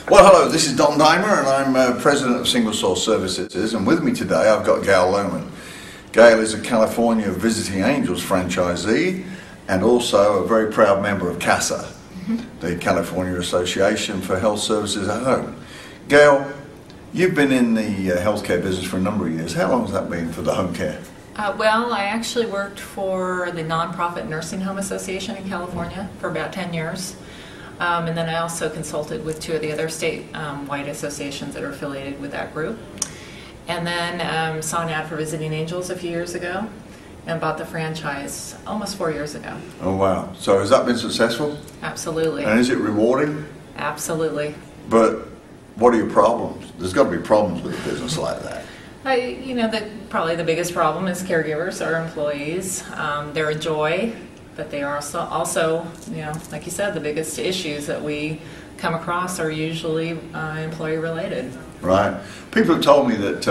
Well, hello, this is Don Dymer and I'm President of SingleSource Services, and with me today I've got Gail Lohmann. Gail is a California Visiting Angels franchisee and also a very proud member of CAHSAH, the California Association for Health Services at Home. Gail, you've been in the healthcare business for a number of years. How long has that been for the home care? Well, I actually worked for the Nonprofit Nursing Home Association in California for about 10 years. And then I also consulted with two of the other state-wide associations that are affiliated with that group. And then saw an ad for Visiting Angels a few years ago and bought the franchise almost 4 years ago. Oh wow. So has that been successful? Absolutely. And is it rewarding? Absolutely. But what are your problems? There's got to be problems with a business like that. Probably the biggest problem is caregivers, our employees. They're a joy, but they are also, like you said, the biggest issues that we come across are usually employee related. Right. People have told me that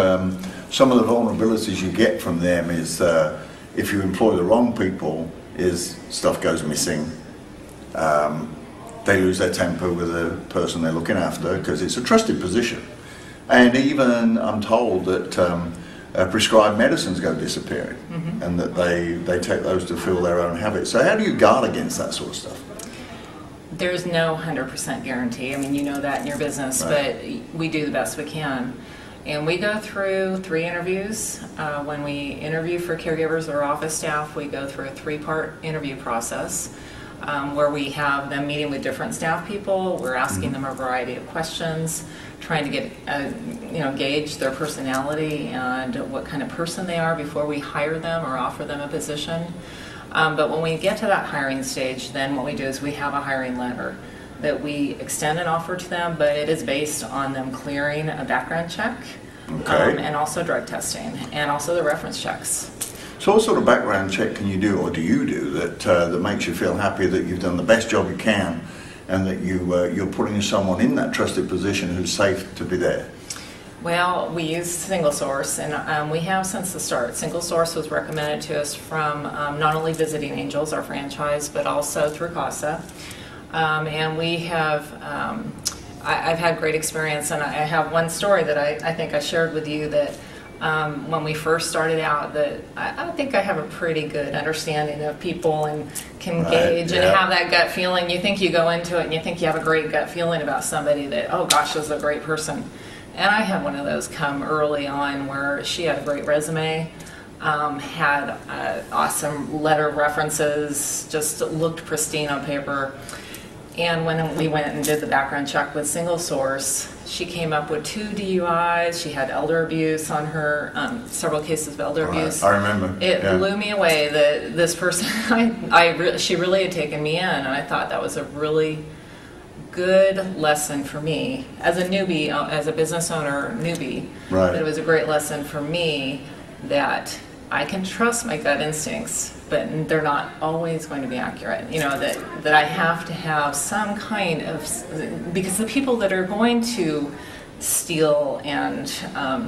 some of the vulnerabilities you get from them is if you employ the wrong people, is stuff goes missing. They lose their temper with the person they're looking after because it's a trusted position. And even I'm told that prescribed medicines go disappearing, and that they take those to fill their own habits. So how do you guard against that sort of stuff? There's no 100% guarantee. I mean, you know that in your business, right. But we do the best we can. And we go through 3 interviews. When we interview for caregivers or office staff, we go through a 3-part interview process where we have them meeting with different staff people. We're asking them a variety of questions, trying to get gauge their personality and what kind of person they are before we hire them or offer them a position. But when we get to that hiring stage, then what we do is we have a hiring letter that we extend an offer to them, but it is based on them clearing a background check, and also drug testing, and also the reference checks. So what sort of background check can you do, or do you do, that makes you feel happy that you've done the best job you can and that you're putting someone in that trusted position who's safe to be there? Well, we use SingleSource, and we have since the start. SingleSource was recommended to us from not only Visiting Angels, our franchise, but also through CAHSAH. And we have, I've had great experience, and I have one story that I think I shared with you that when we first started out, that I think I have a pretty good understanding of people and can gauge and have that gut feeling. You think you go into it and you think you have a great gut feeling about somebody that, oh gosh, this is a great person. And I had one of those come early on where she had a great resume, had awesome letter of references, just looked pristine on paper. And when we went and did the background check with SingleSource, she came up with 2 DUIs. She had elder abuse on her, several cases of elder abuse. I remember. It blew me away that this person, she really had taken me in, and I thought that was a really good lesson for me as a newbie, as a business owner newbie. Right. But it was a great lesson for me that I can trust my gut instincts, but they're not always going to be accurate. That I have to have some kind of, because the people that are going to steal and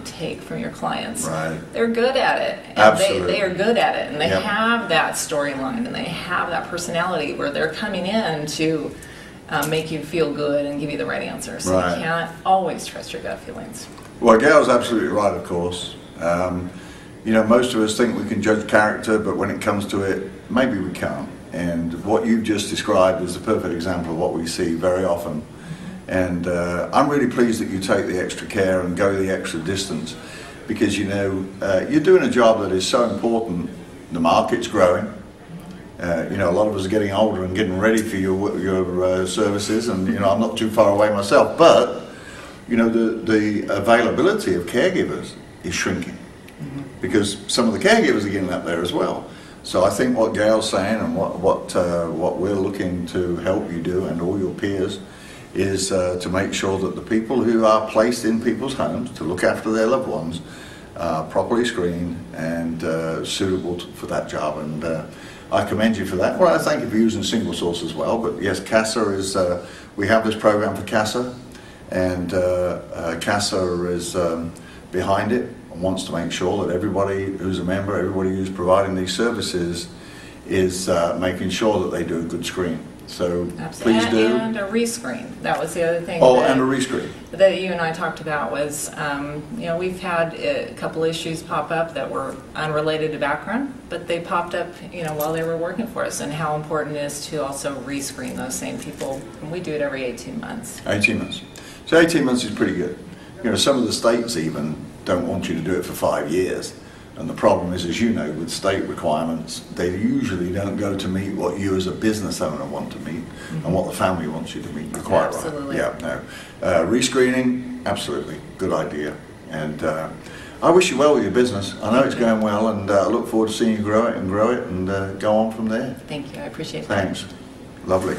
take from your clients, they're good at it. And Absolutely. They are good at it, and they have that storyline, and they have that personality where they're coming in to make you feel good and give you the right answers. So you can't always trust your gut feelings. Well, Gail's absolutely right, of course. Most of us think we can judge character, but when it comes to it, maybe we can't. And what you've just described is a perfect example of what we see very often. And I'm really pleased that you take the extra care and go the extra distance, because you're doing a job that is so important. The market's growing. A lot of us are getting older and getting ready for your services, and I'm not too far away myself. But the availability of caregivers is shrinking, because some of the caregivers are getting up there as well. So I think what Gail's saying and what we're looking to help you do, and all your peers, is to make sure that the people who are placed in people's homes to look after their loved ones are properly screened and suitable for that job. And I commend you for that. Well, I thank you for using SingleSource as well. But yes, CAHSAH is, we have this program for CAHSAH, and CAHSAH is behind it and wants to make sure that everybody who's a member, everybody who's providing these services is making sure that they do a good screen. So Absolutely. please do. And a rescreen. That was the other thing. Oh, and a rescreen. That you and I talked about was, we've had a couple issues pop up that were unrelated to background, but they popped up, while they were working for us, and how important it is to also rescreen those same people. And we do it every 18 months. 18 months. So 18 months is pretty good. Some of the states even don't want you to do it for 5 years. And the problem is, as you know, with state requirements, they usually don't go to meet what you as a business owner want to meet and what the family wants you to meet. You're quite Absolutely. right. Yeah, no. Rescreening, absolutely. Good idea. And I wish you well with your business. I know it's going well, and I look forward to seeing you grow it and go on from there. Thank you. I appreciate that. Thanks. Lovely.